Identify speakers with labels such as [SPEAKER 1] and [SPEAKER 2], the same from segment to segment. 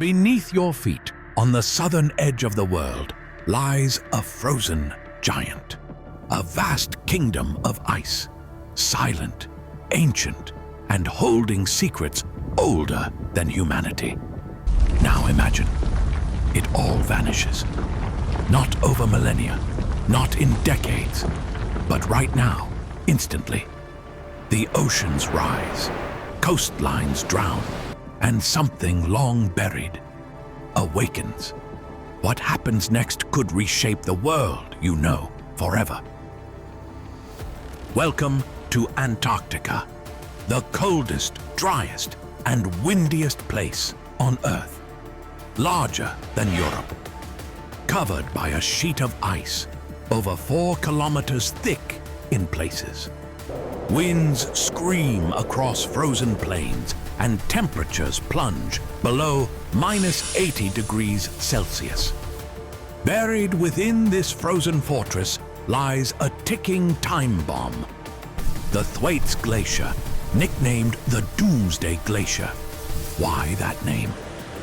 [SPEAKER 1] Beneath your feet, on the southern edge of the world, lies a frozen giant. A vast kingdom of ice, silent, ancient, and holding secrets older than humanity. Now imagine, it all vanishes. Not over millennia, not in decades, but right now, instantly. The oceans rise, coastlines drown, and something long buried awakens. What happens next could reshape the world, you know, forever. Welcome to Antarctica, the coldest, driest, and windiest place on Earth. Larger than Europe, covered by a sheet of ice, over 4 kilometers thick in places. Winds scream across frozen plains, and temperatures plunge below -80 degrees Celsius. Buried within this frozen fortress lies a ticking time bomb. The Thwaites Glacier, nicknamed the Doomsday Glacier. Why that name?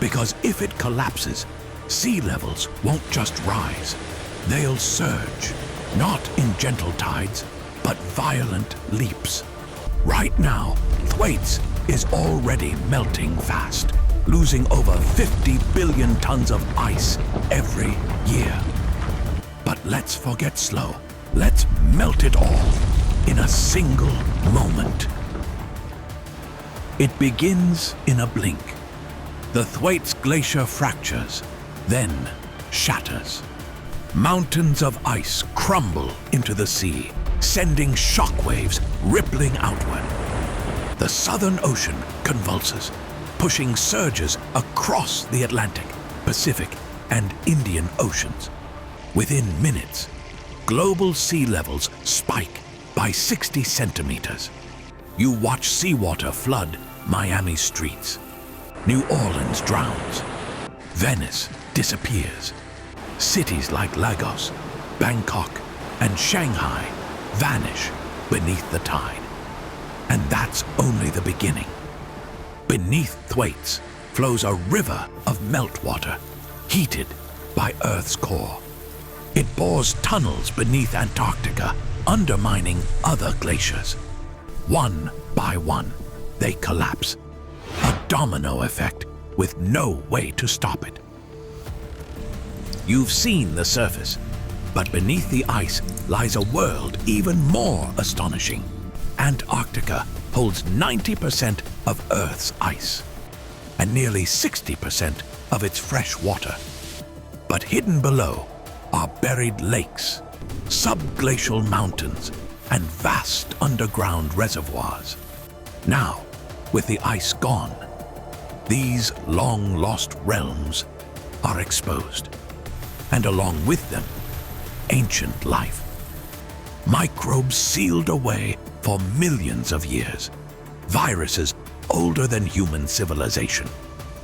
[SPEAKER 1] Because if it collapses, sea levels won't just rise. They'll surge, not in gentle tides, but violent leaps. Right now, Thwaites is already melting fast, losing over 50 billion tons of ice every year. But let's forget slow. Let's melt it all in a single moment. It begins in a blink. The Thwaites Glacier fractures, then shatters. Mountains of ice crumble into the sea, sending shockwaves rippling outward. The Southern Ocean convulses, pushing surges across the Atlantic, Pacific, and Indian Oceans. Within minutes, global sea levels spike by 60 centimeters. You watch seawater flood Miami streets. New Orleans drowns. Venice disappears. Cities like Lagos, Bangkok, and Shanghai vanish beneath the tide. And that's only the beginning. Beneath Thwaites flows a river of meltwater, heated by Earth's core. It bores tunnels beneath Antarctica, undermining other glaciers. One by one, they collapse. A domino effect with no way to stop it. You've seen the surface, but beneath the ice lies a world even more astonishing. Antarctica holds 90% of Earth's ice and nearly 60% of its fresh water. But hidden below are buried lakes, subglacial mountains, and vast underground reservoirs. Now, with the ice gone, these long-lost realms are exposed, and along with them, ancient life. Microbes sealed away for millions of years. Viruses older than human civilization.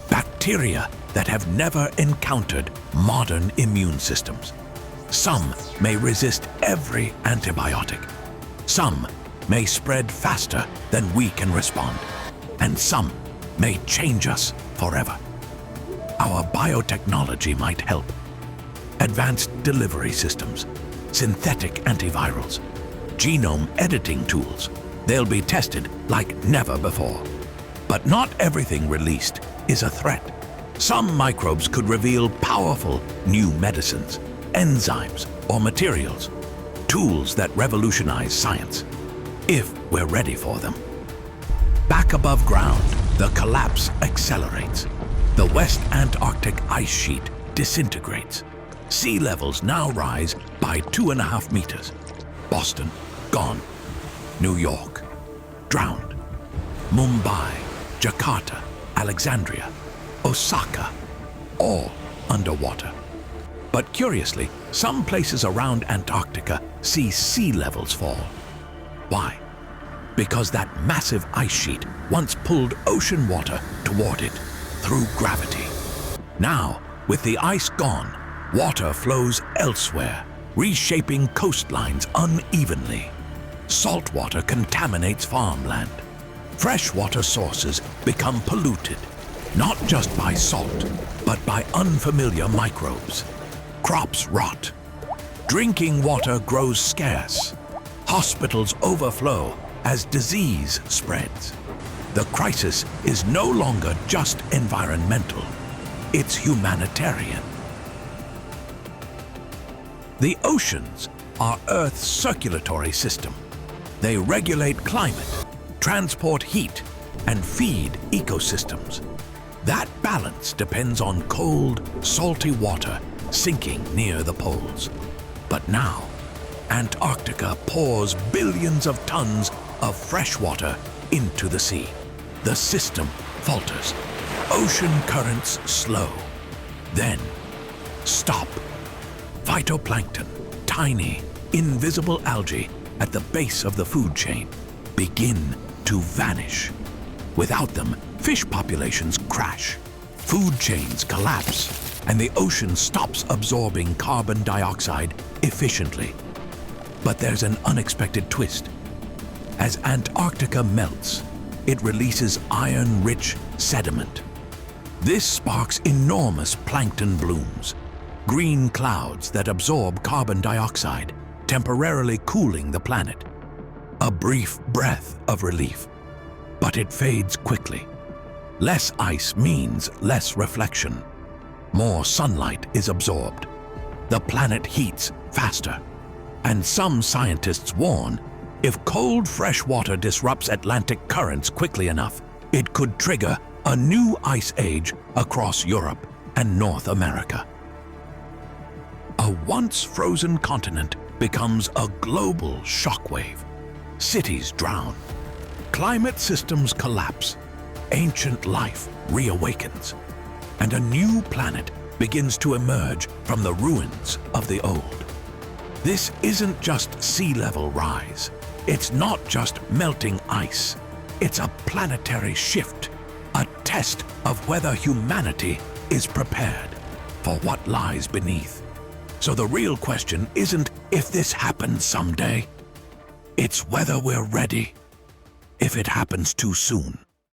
[SPEAKER 1] Bacteria that have never encountered modern immune systems. Some may resist every antibiotic. Some may spread faster than we can respond. And some may change us forever. Our biotechnology might help. Advanced delivery systems, synthetic antivirals, genome editing tools. They'll be tested like never before. But not everything released is a threat. Some microbes could reveal powerful new medicines, enzymes, or materials, tools that revolutionize science, if we're ready for them. Back above ground, the collapse accelerates. The West Antarctic ice sheet disintegrates. Sea levels now rise by 2.5 meters. Boston, gone. New York, drowned. Mumbai, Jakarta, Alexandria, Osaka, all underwater. But curiously, some places around Antarctica see sea levels fall. Why? Because that massive ice sheet once pulled ocean water toward it through gravity. Now, with the ice gone, water flows elsewhere, reshaping coastlines unevenly. Saltwater contaminates farmland. Freshwater sources become polluted. not just by salt, but by unfamiliar microbes. Crops rot. Drinking water grows scarce. Hospitals overflow as disease spreads. The crisis is no longer just environmental, it's humanitarian. The oceans are Earth's circulatory system. They regulate climate, transport heat, and feed ecosystems. That balance depends on cold, salty water sinking near the poles. But now, Antarctica pours billions of tons of fresh water into the sea. The system falters. Ocean currents slow. Then, stop. Phytoplankton, tiny, invisible algae at the base of the food chain, begin to vanish. Without them, fish populations crash, food chains collapse, and the ocean stops absorbing carbon dioxide efficiently. But there's an unexpected twist. As Antarctica melts, it releases iron-rich sediment. This sparks enormous plankton blooms, green clouds that absorb carbon dioxide, temporarily cooling the planet. A brief breath of relief, but it fades quickly. Less ice means less reflection. More sunlight is absorbed. The planet heats faster. And some scientists warn, if cold fresh water disrupts Atlantic currents quickly enough, it could trigger a new ice age across Europe and North America. A once frozen continent becomes a global shockwave. Cities drown. Climate systems collapse. Ancient life reawakens. And a new planet begins to emerge from the ruins of the old. This isn't just sea level rise. It's not just melting ice. It's a planetary shift, a test of whether humanity is prepared for what lies beneath. So the real question isn't if this happens someday. It's whether we're ready, if it happens too soon.